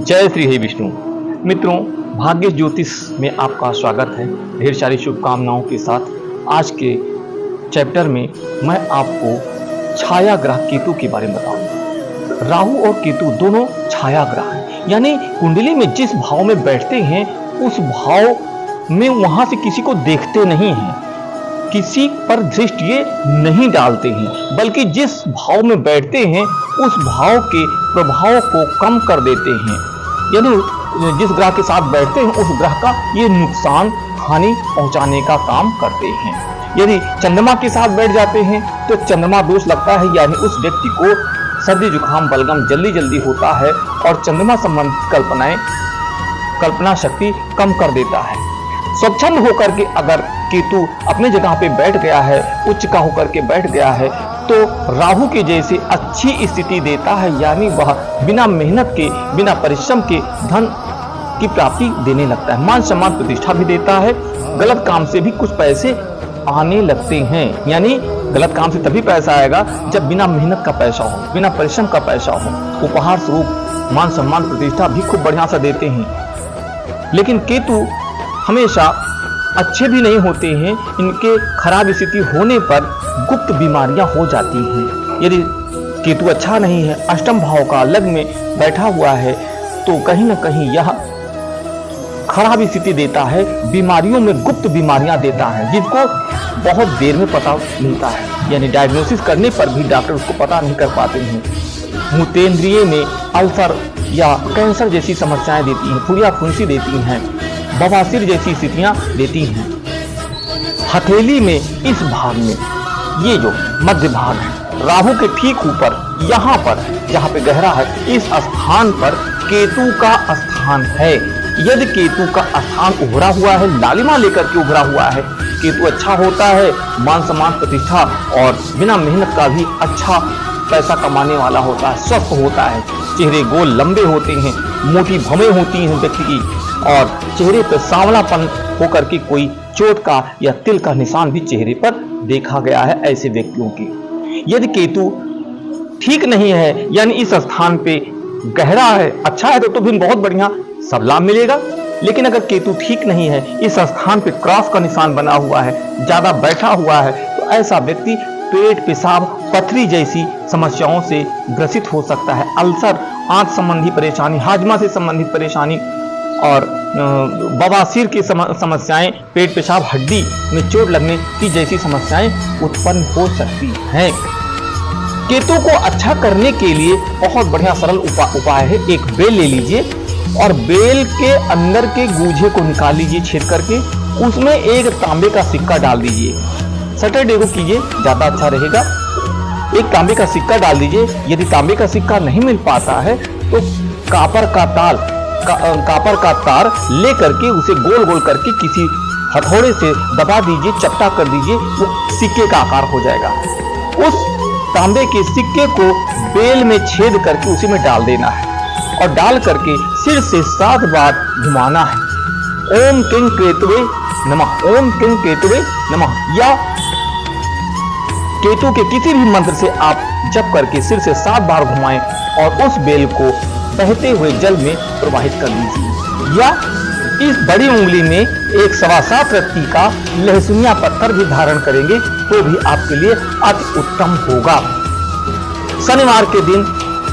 जय श्री हरि विष्णु। मित्रों, भाग्य ज्योतिष में आपका स्वागत है। ढेर सारी शुभकामनाओं के साथ आज के चैप्टर में मैं आपको छाया ग्रह केतु के बारे में बताऊंगा। राहु और केतु दोनों छाया ग्रह हैं, यानी कुंडली में जिस भाव में बैठते हैं उस भाव में वहां से किसी को देखते नहीं हैं, किसी पर दृष्टि ये नहीं डालते हैं, बल्कि जिस भाव में बैठते हैं उस भाव के प्रभाव को कम कर देते हैं। यानी जिस ग्रह के साथ बैठते हैं उस ग्रह का ये नुकसान हानि पहुंचाने का काम करते हैं। यदि चंद्रमा के साथ बैठ जाते हैं तो चंद्रमा दोष लगता है, यानी उस व्यक्ति को सर्दी जुकाम बलगम जल्दी जल्दी होता है और चंद्रमा संबंधित कल्पना शक्ति कम कर देता है। स्वच्छंद होकर के अगर केतु अपने जगह पे बैठ गया है, उच्च का होकर के बैठ गया है, तो राहु के जैसे अच्छी स्थिति देता है, यानी वह बिना मेहनत के बिना परिश्रम के धन की प्राप्ति देने लगता है, मान सम्मान प्रतिष्ठा भी देता है। गलत काम से भी कुछ पैसे आने लगते हैं, यानी गलत काम से तभी पैसा आएगा जब बिना मेहनत का पैसा हो, बिना परिश्रम का पैसा हो। उपहार स्वरूप मान सम्मान प्रतिष्ठा भी खूब बढ़िया सा देते हैं। लेकिन केतु हमेशा अच्छे भी नहीं होते हैं, इनके खराब स्थिति होने पर गुप्त बीमारियां हो जाती हैं। यदि केतु अच्छा नहीं है, अष्टम भाव का लग्न में बैठा हुआ है, तो कहीं ना कहीं यह खराब स्थिति देता है, बीमारियों में गुप्त बीमारियां देता है, जिनको बहुत देर में पता मिलता है, यानी डायग्नोसिस करने पर भी डॉक्टर उसको पता नहीं कर पाते हैं। मूत्रेंद्रिय में अल्सर या कैंसर जैसी समस्याएं देती हैं, फुरिया फुंसी देती हैं, बवासीर जैसी स्थितियां देती हैं। हथेली में इस भाग में, ये जो मध्य भाग है, राहु के ठीक ऊपर यहाँ पर जहाँ पे गहरा है, इस स्थान पर केतु का स्थान है। यदि केतु का स्थान उभरा हुआ है, लालिमा लेकर के उभरा हुआ है, केतु अच्छा होता है, मान सम्मान प्रतिष्ठा और बिना मेहनत का भी अच्छा पैसा कमाने वाला होता है, स्वस्थ होता है, चेहरे गोल लंबे होते हैं, मोटी भवें होती हैं व्यक्ति की, और चेहरे पर सांवलापन होकर के कोई चोट का या तिल का निशान भी चेहरे पर देखा गया है ऐसे व्यक्तियों की। यदि केतु ठीक नहीं है, यानी इस स्थान पे गहरा है, अच्छा है, तो भी बहुत बढ़िया सब लाभ मिलेगा। लेकिन अगर केतु ठीक नहीं है, इस स्थान पे क्रॉस का निशान बना हुआ है, ज्यादा बैठा हुआ है, तो ऐसा व्यक्ति पेट, पेशाब, पथरी जैसी समस्याओं से ग्रसित हो सकता है। अल्सर, आंत संबंधी परेशानी, हाजमा से संबंधित परेशानी और बवासीर की समस्याएं, पेट, पेशाब, हड्डी में चोट लगने की जैसी समस्याएं उत्पन्न हो सकती हैं। केतु को अच्छा करने के लिए बहुत बढ़िया सरल उपाय है। एक बेल ले लीजिए और बेल के अंदर के गूजे को निकाल लीजिए छेद करके, उसमें एक तांबे का सिक्का डाल दीजिए। सैटरडे को कीजिए, ज्यादा अच्छा रहेगा। एक तांबे का सिक्का डाल दीजिए। यदि तांबे का सिक्का नहीं मिल पाता है तो कापर का तार ले करके उसे गोल गोल करके किसी हथौड़े से दबा दीजिए, चपटा कर दीजिए, वो सिक्के का आकार हो जाएगा। उस तांबे के सिक्के को बेल में छेद करके उसी में डाल देना है और डाल करके सिर से 7 बार घुमाना है। ओम किं केतुवे नमः, ओम किं केतुवे नमः, या केतु के किसी भी मंत्र से आप जप करके सिर से 7 बार घुमाएं और उस बेल को बहते हुए जल में प्रवाहित कर लीजिए। या इस बड़ी उंगली में एक 7.25 रत्ती का लहसुनिया पत्थर भी धारण करेंगे तो भी आपके लिए अति उत्तम होगा। शनिवार के दिन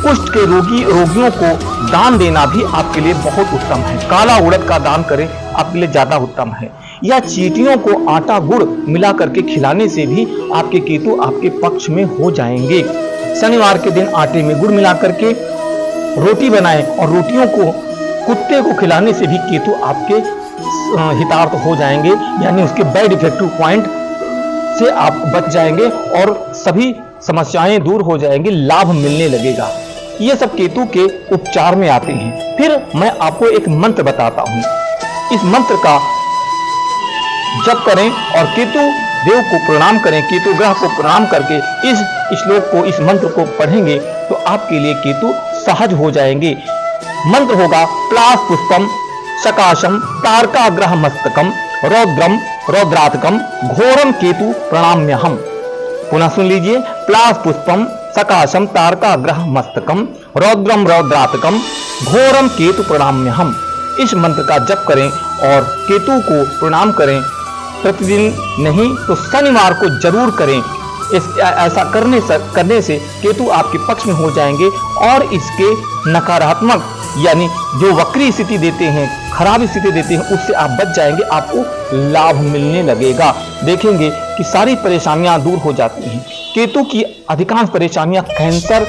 कुष्ठ के रोगियों को दान देना भी आपके लिए बहुत उत्तम है। काला उड़द का दान करें, आपके लिए ज्यादा उत्तम है। या चींटियों को आटा गुड़ मिला करके खिलाने से भी आपके केतु आपके पक्ष में हो जाएंगे। शनिवार के दिन आटे में गुड़ मिला करके रोटी बनाएं और रोटियों को कुत्ते को खिलाने से भी केतु आपके हितार्थ हो जाएंगे, यानी उसके बैड इफेक्टिव पॉइंट से आप बच जाएंगे और सभी समस्याएं दूर हो जाएंगी, लाभ मिलने लगेगा। ये सब केतु के उपचार में आते हैं। फिर मैं आपको एक मंत्र बताता हूं। इस मंत्र का जप करें और केतु देव को प्रणाम करें, केतु ग्रह को प्रणाम करके इस श्लोक को, इस मंत्र को पढ़ेंगे तो आपके लिए केतु सहज हो जाएंगे। मंत्र होगा प्लास पुष्पम सकाशम तारकाग्रह मस्तकम रौद्रम रौद्रातकम घोरम केतु प्रणाम्यहम। पुनः सुन लीजिए, प्लास पुष्पम सकाशम तारकाग्रह मस्तकम रौद्रम रौद्रातकम घोरम केतु प्रणाम्यहम। इस मंत्र का जप करें और केतु को प्रणाम करें। प्रतिदिन नहीं तो शनिवार को जरूर करें। ऐसा करने से केतु आपके पक्ष में हो जाएंगे और इसके नकारात्मक यानी जो वक्री स्थिति देते हैं, खराब स्थिति देते हैं, उससे आप बच जाएंगे। आपको लाभ मिलने लगेगा। देखेंगे कि सारी परेशानियां दूर हो जाती हैं। केतु की अधिकांश परेशानियां कैंसर,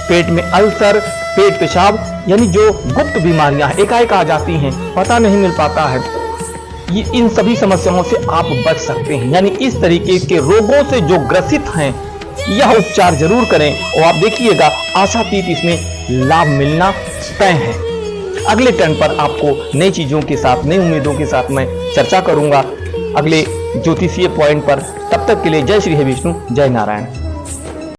पेट में अल्सर, पेट पेशाब यानी जो गुप्त बीमारियां एकाएक आ जाती हैं, पता नहीं मिल पाता है, ये इन सभी समस्याओं से आप बच सकते हैं। यानी इस तरीके के रोगों से जो ग्रसित हैं, यह उपचार जरूर करें और आप देखिएगा आशातीत इसमें लाभ मिलना तय है। अगले टर्न पर आपको नई चीजों के साथ, नई उम्मीदों के साथ मैं चर्चा करूंगा अगले ज्योतिषीय पॉइंट पर। तब तक के लिए जय श्री हरि विष्णु, जय नारायण।